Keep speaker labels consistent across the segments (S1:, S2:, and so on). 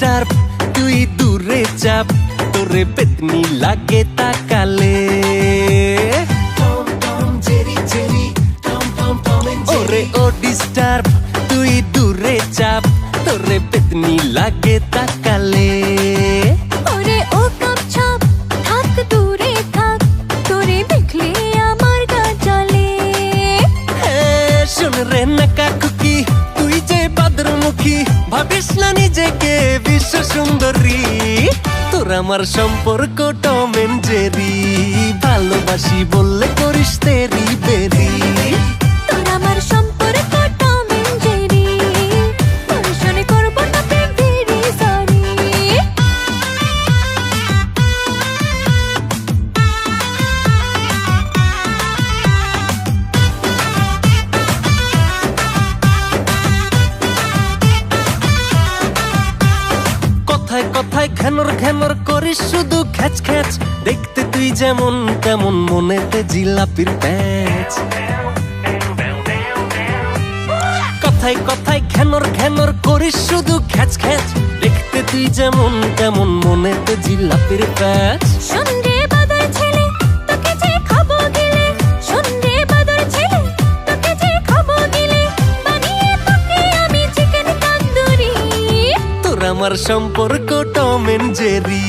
S1: disturb তুই দূরে চাপ তোরে পেতনি লাগে তাকালে ওরে ও ডিস্টার্ব তুই দূরে চাপ তোরে পেতনি লাগে তাকালে
S2: ওরে ও কাপছাপ থাক দূরে থাক তোরে দেখলে আমার গা জ্বলে
S1: শোন রে নাকা খুকি তুই যে বাদরমুখী ভাবিস না নিজেকে বিশ্ব সুন্দরী তোর আমার সম্পর্ক টম এন্ড জেরি ভালোবাসি বললে করিস তেরি বেরি
S2: তোর আমার সম্পর্ক টম এন্ড জেরি তোর সনে করব না প্রেম ভেরি সরি
S1: কথায় কথায় ঘ্যানর ঘ্যানর করিস শুধু খ্যাচ খ্যাচ দেখতে তুই যেমন তেমন মনেতে জিলাপির প্যাচ কথায় কথায় ঘ্যানর ঘ্যানর করিস শুধু খ্যাচ খ্যাচ দেখতে তুই যেমন তেমন মনেতে জিলাপির প্যাচ
S2: শোন রে বাদর ছেলে তোকে যে খাবো গিলে শোন রে বাদর ছেলে তোকে যে খাবো গিলে বানিয়ে তোকে আমি চিকেন তন্দুরি
S1: তোর আমার সম্পর্ক টম এন্ড জেরি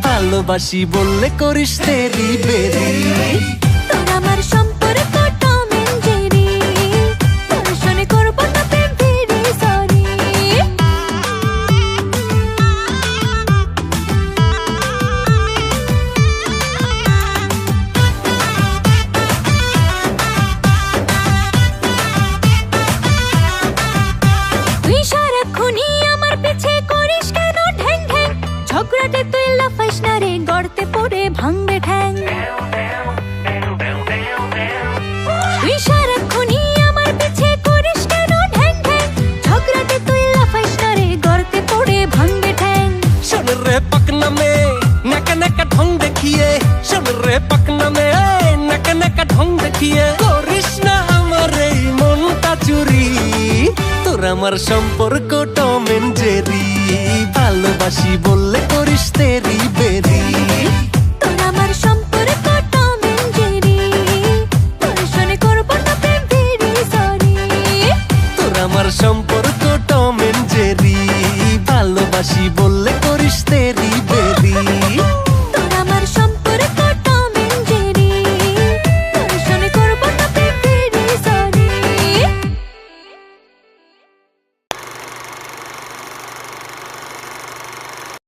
S1: ভালোবাসি বললে করিস তেরি বেরি
S2: তোর আমার সম্পর্ক টম এন্ড জেরি তোর সনে করব না প্রেম ভেরি সরি তুই সারাক্ষণই আমার পিছে করিস কেন ঢ্যাং ঢ্যাং ঝগড়াতে তুই লাফাইস না রে গড়তে পড়ে ভাঙবে ঠ্যাং তুই সারাক্ষণই আমার পিছে করিস কেন ঢ্যাং ঢ্যাং ঝগড়াতে তুই লাফাইস না রে গড়তে পড়ে ভাঙবে ঠ্যাং
S1: শোন রে পাকনা মে নাকা নাকা ঢং দেখিয়ে শোন রে পাকনা মে নাকা নাকা ঢং দেখিয়ে করিস না আমার এই মনটা চুরি তোর আমার সম্পর্ক টম এন্ড জেরি ভালোবাসি বললে করিস তেরি বেরি
S2: তোর আমার সম্পর্ক টম এন্ড জেরি তোর সনে করব না প্রেম ভেরি সরি
S1: তোর আমার সম্পর্ক টম এন্ড জেরি ভালোবাসি বললে করিস তেরি বেরি